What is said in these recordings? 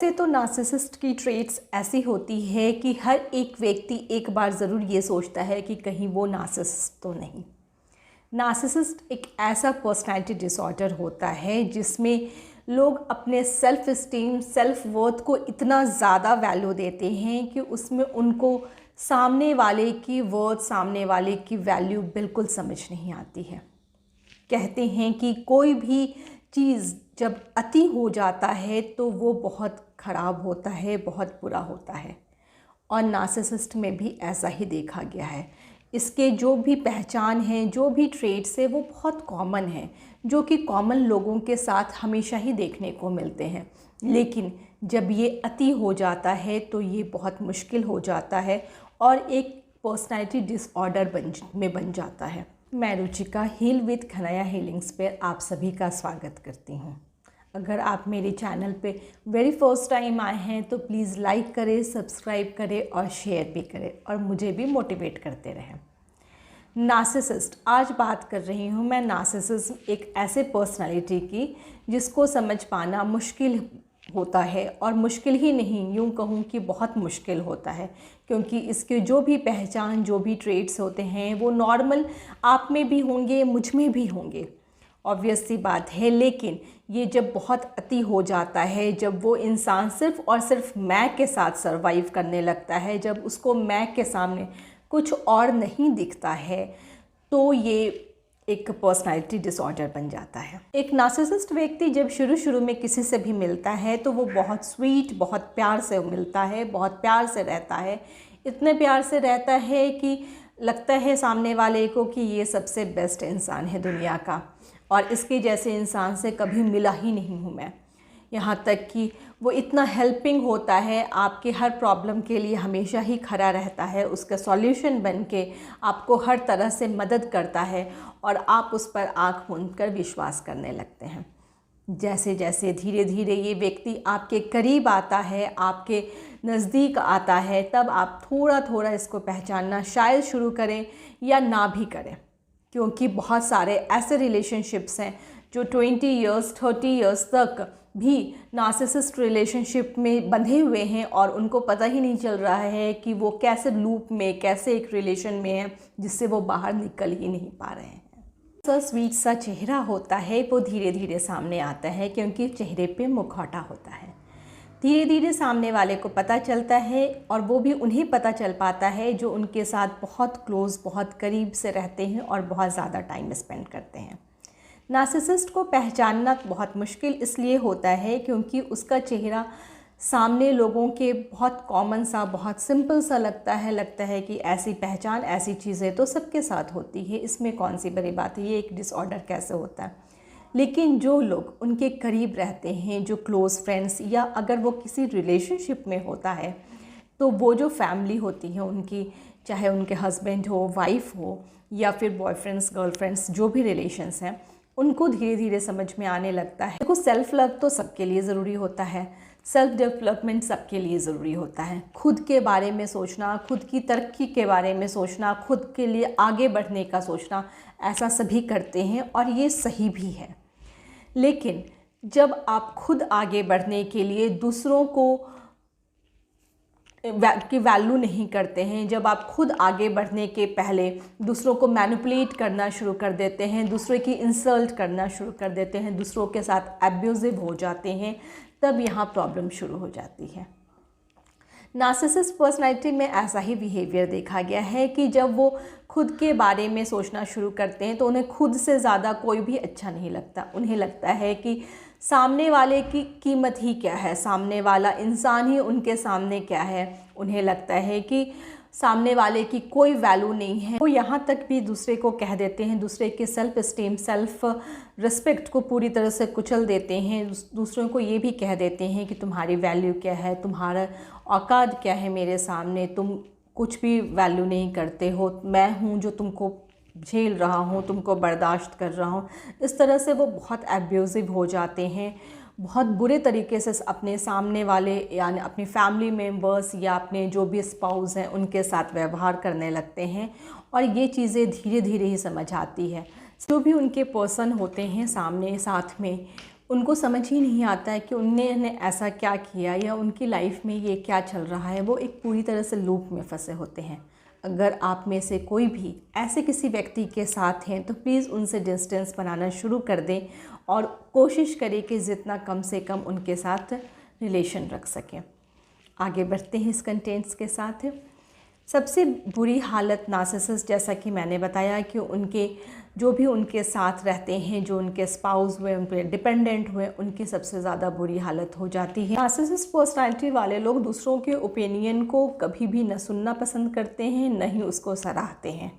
से तो नार्सिसिस्ट की ट्रेट्स ऐसी होती है कि हर एक व्यक्ति एक बार ज़रूर ये सोचता है कि कहीं वो नार्सिसिस्ट तो नहीं। नार्सिसिस्ट एक ऐसा पर्सनैलिटी डिसऑर्डर होता है जिसमें लोग अपने सेल्फ इस्टीम, सेल्फ वर्थ को इतना ज़्यादा वैल्यू देते हैं कि उसमें उनको सामने वाले की वर्थ, सामने वाले की वैल्यू बिल्कुल समझ नहीं आती है। कहते हैं कि कोई भी चीज़ जब अति हो जाता है तो वो बहुत ख़राब होता है, बहुत बुरा होता है, और नार्सिसिस्ट में भी ऐसा ही देखा गया है। इसके जो भी पहचान है, जो भी ट्रेट्स है, वो बहुत कॉमन है, जो कि कॉमन लोगों के साथ हमेशा ही देखने को मिलते हैं। लेकिन जब ये अति हो जाता है तो ये बहुत मुश्किल हो जाता है और एक पर्सनैलिटी डिसऑर्डर बन जाता है। मैं रुचिका हील विद खनाया हीलिंग्स पर आप सभी का स्वागत करती हूँ। अगर आप मेरे चैनल पे वेरी फर्स्ट टाइम आए हैं तो प्लीज़ लाइक करें, सब्सक्राइब करें और शेयर भी करें और मुझे भी मोटिवेट करते रहें। नार्सिसिस्ट, आज बात कर रही हूँ मैं नार्सिसिज्म एक ऐसे पर्सनालिटी की जिसको समझ पाना मुश्किल होता है, और मुश्किल ही नहीं, यूँ कहूँ कि बहुत मुश्किल होता है, क्योंकि इसके जो भी पहचान, जो भी ट्रेट्स होते हैं वो नॉर्मल आप में भी होंगे, मुझ में भी होंगे, ऑब्वियस सी बात है। लेकिन ये जब बहुत अति हो जाता है, जब वो इंसान सिर्फ़ और सिर्फ मैं के साथ सरवाइव करने लगता है, जब उसको मैं के सामने कुछ और नहीं दिखता है, तो ये एक पर्सनालिटी डिसऑर्डर बन जाता है। एक नार्सिसिस्ट व्यक्ति जब शुरू में किसी से भी मिलता है तो वो बहुत स्वीट, बहुत प्यार से मिलता है, बहुत प्यार से रहता है, इतने प्यार से रहता है कि लगता है सामने वाले को कि ये सबसे बेस्ट इंसान है दुनिया का, और इसके जैसे इंसान से कभी मिला ही नहीं हूँ मैं। यहाँ तक कि वो इतना हेल्पिंग होता है, आपके हर प्रॉब्लम के लिए हमेशा ही खड़ा रहता है, उसका सॉल्यूशन बन के आपको हर तरह से मदद करता है और आप उस पर आँख मूंद कर विश्वास करने लगते हैं। जैसे जैसे धीरे धीरे ये व्यक्ति आपके करीब आता है, आपके नज़दीक आता है, तब आप थोड़ा थोड़ा इसको पहचानना शायद शुरू करें या ना भी करें, क्योंकि बहुत सारे ऐसे रिलेशनशिप्स हैं जो 20 इयर्स 30 इयर्स तक भी नार्सिसिस्ट रिलेशनशिप में बंधे हुए हैं और उनको पता ही नहीं चल रहा है कि वो कैसे लूप में, कैसे एक रिलेशन में है जिससे वो बाहर निकल ही नहीं पा रहे हैं। सा स्वीट सा चेहरा होता है, वो धीरे धीरे सामने आता है, क्योंकि चेहरे पे मुखौटा होता है। धीरे धीरे सामने वाले को पता चलता है, और वो भी उन्हें पता चल पाता है जो उनके साथ बहुत क्लोज़, बहुत करीब से रहते हैं और बहुत ज़्यादा टाइम स्पेंड करते हैं। नार्सिसिस्ट को पहचानना बहुत मुश्किल इसलिए होता है क्योंकि उसका चेहरा सामने लोगों के बहुत कॉमन सा, बहुत सिंपल सा लगता है कि ऐसी पहचान, ऐसी चीज़ें तो सबके साथ होती है, इसमें कौन सी बड़ी बात है, ये एक डिसऑर्डर कैसे होता है। लेकिन जो लोग उनके करीब रहते हैं, जो क्लोज़ फ्रेंड्स, या अगर वो किसी रिलेशनशिप में होता है तो वो जो फैमिली होती है उनकी, चाहे उनके हस्बैंड हो, वाइफ हो, या फिर बॉयफ्रेंड्स, गर्लफ्रेंड्स, जो भी रिलेशंस हैं, उनको धीरे धीरे समझ में आने लगता है। देखो, सेल्फ लव तो सबके लिए ज़रूरी होता है, सेल्फ डेवलपमेंट सबके लिए ज़रूरी होता है। खुद के बारे में सोचना, खुद की तरक्की के बारे में सोचना, खुद के लिए आगे बढ़ने का सोचना, ऐसा सभी करते हैं और ये सही भी है। लेकिन जब आप खुद आगे बढ़ने के लिए दूसरों को की वैल्यू नहीं करते हैं, जब आप खुद आगे बढ़ने के पहले दूसरों को मैनिपुलेट करना शुरू कर देते हैं, दूसरों की इंसल्ट करना शुरू कर देते हैं, दूसरों के साथ एब्यूजिव हो जाते हैं, तब यहाँ प्रॉब्लम शुरू हो जाती है। नार्सिसिस्ट पर्सनैलिटी में ऐसा ही बिहेवियर देखा गया है कि जब वो खुद के बारे में सोचना शुरू करते हैं तो उन्हें खुद से ज़्यादा कोई भी अच्छा नहीं लगता। उन्हें लगता है कि सामने वाले की कीमत ही क्या है, सामने वाला इंसान ही उनके सामने क्या है। उन्हें लगता है कि सामने वाले की कोई वैल्यू नहीं है। वो यहाँ तक भी दूसरे को कह देते हैं, दूसरे के सेल्फ स्टीम, सेल्फ रिस्पेक्ट को पूरी तरह से कुचल देते हैं। दूसरों को ये भी कह देते हैं कि तुम्हारी वैल्यू क्या है, तुम्हारा औकात क्या है मेरे सामने, तुम कुछ भी वैल्यू नहीं करते हो, मैं हूँ जो तुमको झेल रहा हूँ, तुमको बर्दाश्त कर रहा हूँ। इस तरह से वो बहुत एब्यूजिव हो जाते हैं, बहुत बुरे तरीके से अपने सामने वाले, यानी अपनी फैमिली मेम्बर्स या अपने जो भी स्पाउस हैं उनके साथ व्यवहार करने लगते हैं। और ये चीज़ें धीरे धीरे ही समझ आती है। जो भी उनके पर्सन होते हैं सामने, साथ में, उनको समझ ही नहीं आता है कि उन्होंने ऐसा क्या किया या उनकी लाइफ में ये क्या चल रहा है। वो एक पूरी तरह से लूप में फंसे होते हैं। अगर आप में से कोई भी ऐसे किसी व्यक्ति के साथ हैं तो प्लीज़ उनसे डिस्टेंस बनाना शुरू कर दें और कोशिश करें कि जितना कम से कम उनके साथ रिलेशन रख सकें। आगे बढ़ते हैं इस कंटेंट्स के साथ। सबसे बुरी हालत नार्सिसिस्ट, जैसा कि मैंने बताया कि उनके जो भी उनके साथ रहते हैं, जो उनके स्पाउस हुए, उन पर डिपेंडेंट हुए, उनकी सबसे ज़्यादा बुरी हालत हो जाती है। नार्सिसिस्ट पर्सनालिटी वाले लोग दूसरों के ओपिनियन को कभी भी न सुनना पसंद करते हैं, न ही उसको सराहते हैं।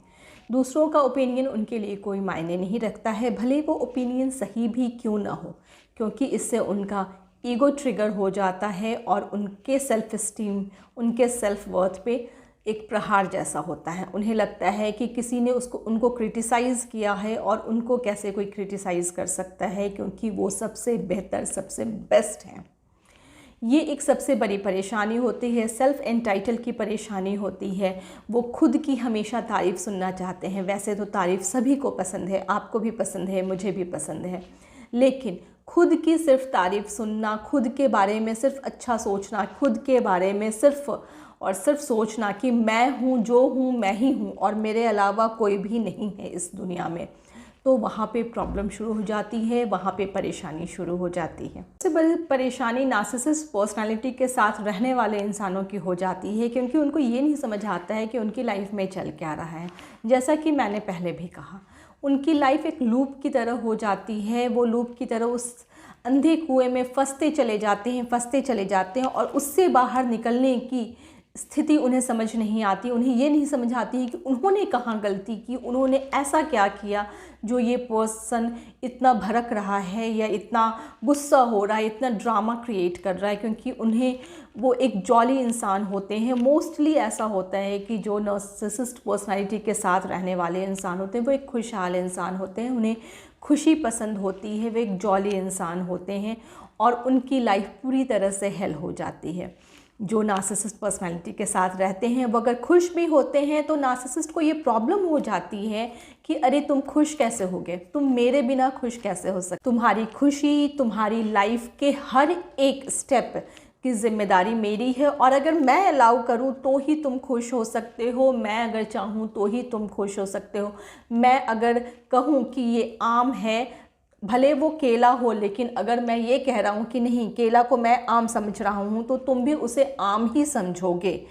दूसरों का ओपिनियन उनके लिए कोई मायने नहीं रखता है, भले वो ओपिनियन सही भी क्यों ना हो, क्योंकि इससे उनका ईगो ट्रिगर हो जाता है और उनके सेल्फ इस्टीम, उनके सेल्फ वर्थ पे एक प्रहार जैसा होता है। उन्हें लगता है कि किसी ने उनको क्रिटिसाइज़ किया है और उनको कैसे कोई क्रिटिसाइज़ कर सकता है, क्योंकि वो सबसे बेहतर, सबसे बेस्ट हैं। ये एक सबसे बड़ी परेशानी होती है, सेल्फ एंटाइटल की परेशानी होती है। वो खुद की हमेशा तारीफ़ सुनना चाहते हैं। वैसे तो तारीफ़ सभी को पसंद है, आपको भी पसंद है, मुझे भी पसंद है, लेकिन खुद की सिर्फ तारीफ़ सुनना, खुद के बारे में सिर्फ अच्छा सोचना, खुद के बारे में सिर्फ और सिर्फ सोचना कि मैं हूँ, जो हूँ मैं ही हूँ और मेरे अलावा कोई भी नहीं है इस दुनिया में, तो वहाँ पे प्रॉब्लम शुरू हो जाती है, वहाँ पे परेशानी शुरू हो जाती है। सबसे बड़ी परेशानी नार्सिसिस्ट पर्सनालिटी के साथ रहने वाले इंसानों की हो जाती है, क्योंकि उनको ये नहीं समझ आता है कि उनकी लाइफ में चल क्या रहा है। जैसा कि मैंने पहले भी कहा, उनकी लाइफ एक लूप की तरह हो जाती है। वो लूप की तरह उस अंधे कुएं में फंसते चले जाते हैं और उससे बाहर निकलने की स्थिति उन्हें समझ नहीं आती। उन्हें ये नहीं समझ आती है कि उन्होंने कहाँ गलती की, उन्होंने ऐसा क्या किया जो ये पर्सन इतना भड़क रहा है या इतना गुस्सा हो रहा है, इतना ड्रामा क्रिएट कर रहा है। क्योंकि उन्हें वो एक जॉली इंसान होते हैं। मोस्टली ऐसा होता है कि जो नार्सिसिस्ट पर्सनालिटी के साथ रहने वाले इंसान होते हैं वो एक खुशहाल इंसान होते हैं, उन्हें खुशी पसंद होती है, वे एक जॉली इंसान होते हैं और उनकी लाइफ पूरी तरह से हेल हो जाती है। जो नार्सिसिस्ट पर्सनालिटी के साथ रहते हैं वो अगर खुश भी होते हैं तो नार्सिसिस्ट को ये प्रॉब्लम हो जाती है कि अरे तुम खुश कैसे हो गए, तुम मेरे बिना खुश कैसे हो सकते, तुम्हारी खुशी, तुम्हारी लाइफ के हर एक स्टेप की जिम्मेदारी मेरी है और अगर मैं अलाउ करूं तो ही तुम खुश हो सकते हो, मैं अगर चाहूं तो ही तुम खुश हो सकते हो। मैं अगर कहूं कि ये आम है, भले वो केला हो, लेकिन अगर मैं ये कह रहा हूँ कि नहीं, केला को मैं आम समझ रहा हूँ तो तुम भी उसे आम ही समझोगे।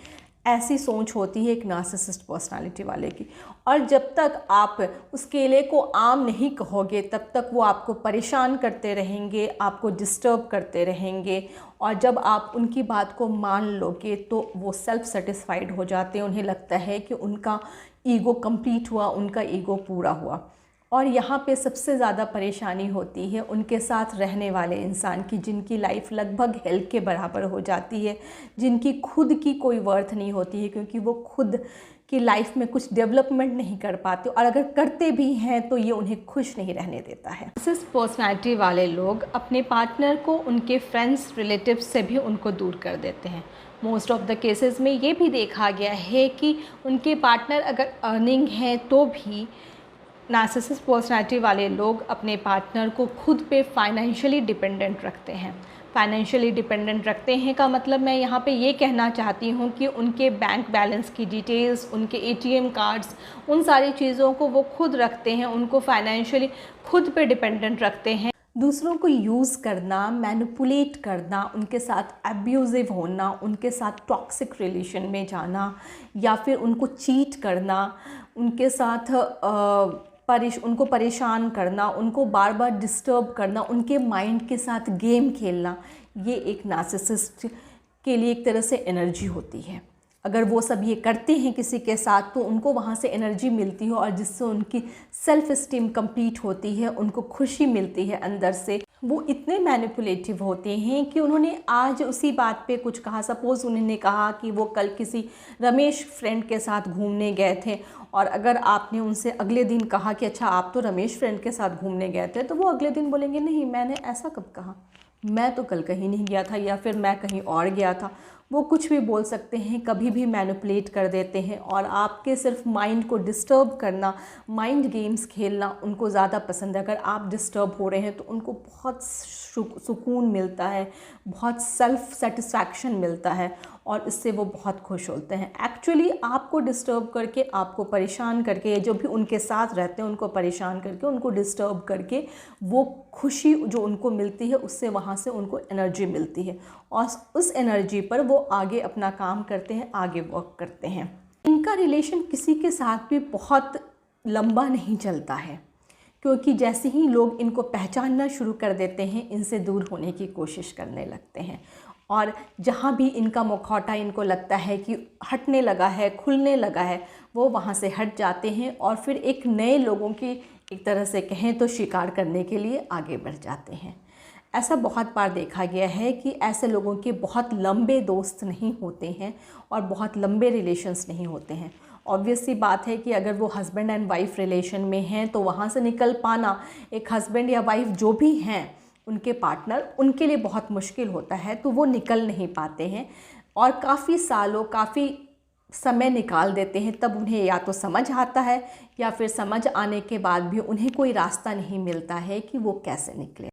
ऐसी सोच होती है एक नार्सिसिस्ट पर्सनालिटी वाले की। और जब तक आप उस केले को आम नहीं कहोगे तब तक वो आपको परेशान करते रहेंगे, आपको डिस्टर्ब करते रहेंगे। और जब आप उनकी बात को मान लोगे तो वो सेल्फ सेटिस्फाइड हो जाते हैं। उन्हें लगता है कि उनका ईगो कंप्लीट हुआ, उनका ईगो पूरा हुआ। और यहाँ पे सबसे ज़्यादा परेशानी होती है उनके साथ रहने वाले इंसान की, जिनकी लाइफ लगभग हेल के बराबर हो जाती है, जिनकी खुद की कोई वर्थ नहीं होती है, क्योंकि वो खुद की लाइफ में कुछ डेवलपमेंट नहीं कर पाते और अगर करते भी हैं तो ये उन्हें खुश नहीं रहने देता है। इस पर्सनैलिटी वाले लोग अपने पार्टनर को उनके फ्रेंड्स, रिलेटिव्स से भी उनको दूर कर देते हैं। मोस्ट ऑफ द केसेस में ये भी देखा गया है कि उनके पार्टनर अगर अर्निंग है तो भी नार्सिसिस्ट पर्सनैलिटी वाले लोग अपने पार्टनर को खुद पे फाइनेंशियली डिपेंडेंट रखते हैं। फाइनेंशियली डिपेंडेंट रखते हैं का मतलब मैं यहाँ पे ये कहना चाहती हूँ कि उनके बैंक बैलेंस की डिटेल्स, उनके एटीएम कार्ड्स, उन सारी चीज़ों को वो खुद रखते हैं, उनको फाइनेंशियली खुद पे डिपेंडेंट रखते हैं। दूसरों को यूज़ करना, मैनिपुलेट करना, उनके साथ अब्यूज़िव होना, उनके साथ टॉक्सिक रिलेशन में जाना या फिर उनको चीट करना, उनके साथ उनको परेशान करना, उनको बार बार डिस्टर्ब करना, उनके माइंड के साथ गेम खेलना, ये एक नार्सिसिस्ट के लिए एक तरह से एनर्जी होती है। अगर वो सब ये करते हैं किसी के साथ तो उनको वहाँ से एनर्जी मिलती है और जिससे उनकी सेल्फ इस्टीम कंप्लीट होती है, उनको खुशी मिलती है अंदर से। वो इतने मैनिपुलेटिव होते हैं कि उन्होंने आज उसी बात पे कुछ कहा। सपोज़ उन्होंने कहा कि वो कल किसी रमेश फ्रेंड के साथ घूमने गए थे और अगर आपने उनसे अगले दिन कहा कि अच्छा आप तो रमेश फ्रेंड के साथ घूमने गए थे, तो वो अगले दिन बोलेंगे नहीं, मैंने ऐसा कब कहा, मैं तो कल कहीं नहीं गया था या फिर मैं कहीं और गया था। वो कुछ भी बोल सकते हैं, कभी भी मैनिपुलेट कर देते हैं और आपके सिर्फ माइंड को डिस्टर्ब करना, माइंड गेम्स खेलना उनको ज़्यादा पसंद है। अगर आप डिस्टर्ब हो रहे हैं तो उनको बहुत सुकून मिलता है, बहुत सेल्फ सेटिस्फैक्शन मिलता है और इससे वो बहुत खुश होते हैं। एक्चुअली आपको डिस्टर्ब करके, आपको परेशान करके, जो भी उनके साथ रहते हैं उनको परेशान करके, उनको डिस्टर्ब करके, वो खुशी जो उनको मिलती है उससे वहाँ से उनको एनर्जी मिलती है और उस एनर्जी पर वो आगे अपना काम करते हैं, आगे वर्क करते हैं। इनका रिलेशन किसी के साथ भी बहुत लंबा नहीं चलता है, क्योंकि जैसे ही लोग इनको पहचानना शुरू कर देते हैं, इनसे दूर होने की कोशिश करने लगते हैं और जहाँ भी इनका मुखौटा इनको लगता है कि हटने लगा है, खुलने लगा है, वो वहाँ से हट जाते हैं और फिर एक नए लोगों की, एक तरह से कहें तो, शिकार करने के लिए आगे बढ़ जाते हैं। ऐसा बहुत बार देखा गया है कि ऐसे लोगों के बहुत लंबे दोस्त नहीं होते हैं और बहुत लंबे रिलेशंस नहीं होते हैं। ऑब्वियस सी बात है कि अगर वो हस्बैंड एंड वाइफ रिलेशन में हैं तो वहाँ से निकल पाना, एक हस्बैंड या वाइफ जो भी हैं उनके पार्टनर, उनके लिए बहुत मुश्किल होता है, तो वो निकल नहीं पाते हैं और काफ़ी सालों, काफ़ी समय निकाल देते हैं। तब उन्हें या तो समझ आता है या फिर समझ आने के बाद भी उन्हें कोई रास्ता नहीं मिलता है कि वो कैसे निकले।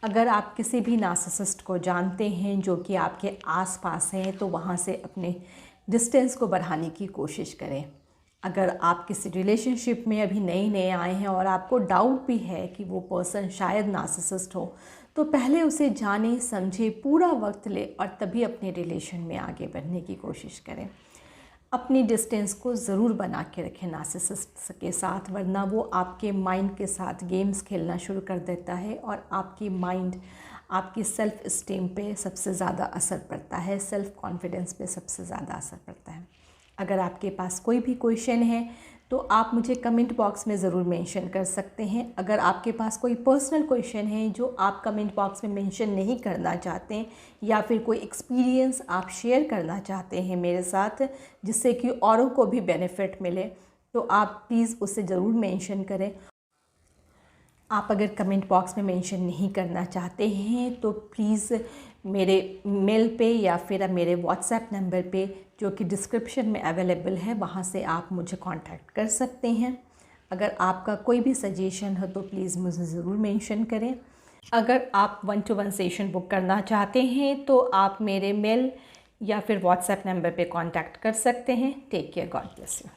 अगर आप किसी भी नार्सिसिस्ट को जानते हैं जो कि आपके आसपास हैं, तो वहाँ से अपने डिस्टेंस को बढ़ाने की कोशिश करें। अगर आप किसी रिलेशनशिप में अभी नए नए आए हैं और आपको डाउट भी है कि वो पर्सन शायद नार्सिसिस्ट हो, तो पहले उसे जाने, समझे, पूरा वक्त ले और तभी अपने रिलेशन में आगे बढ़ने की कोशिश करें। अपनी डिस्टेंस को ज़रूर बना के रखें नार्सिसिस्ट के साथ, वरना वो आपके माइंड के साथ गेम्स खेलना शुरू कर देता है और आपकी माइंड, आपकी सेल्फ इस्टीम पे सबसे ज़्यादा असर पड़ता है, सेल्फ कॉन्फिडेंस पे सबसे ज़्यादा असर पड़ता है। अगर आपके पास कोई भी क्वेश्चन है तो आप मुझे कमेंट बॉक्स में ज़रूर मेंशन कर सकते हैं। अगर आपके पास कोई पर्सनल क्वेश्चन है जो आप कमेंट बॉक्स में मेंशन नहीं करना चाहते हैं, या फिर कोई एक्सपीरियंस आप शेयर करना चाहते हैं मेरे साथ जिससे कि औरों को भी बेनिफिट मिले, तो आप प्लीज़ उसे ज़रूर मेंशन करें। आप अगर कमेंट बॉक्स में मेंशन नहीं करना चाहते हैं तो प्लीज़ मेरे मेल पे या फिर मेरे व्हाट्सएप नंबर पे, जो कि डिस्क्रिप्शन में अवेलेबल है, वहाँ से आप मुझे कांटेक्ट कर सकते हैं। अगर आपका कोई भी सजेशन हो तो प्लीज़ मुझे ज़रूर मेंशन करें। अगर आप 1-to-1 सेशन बुक करना चाहते हैं तो आप मेरे मेल या फिर व्हाट्सएप नंबर पे कांटेक्ट कर सकते हैं। Take care, God bless you.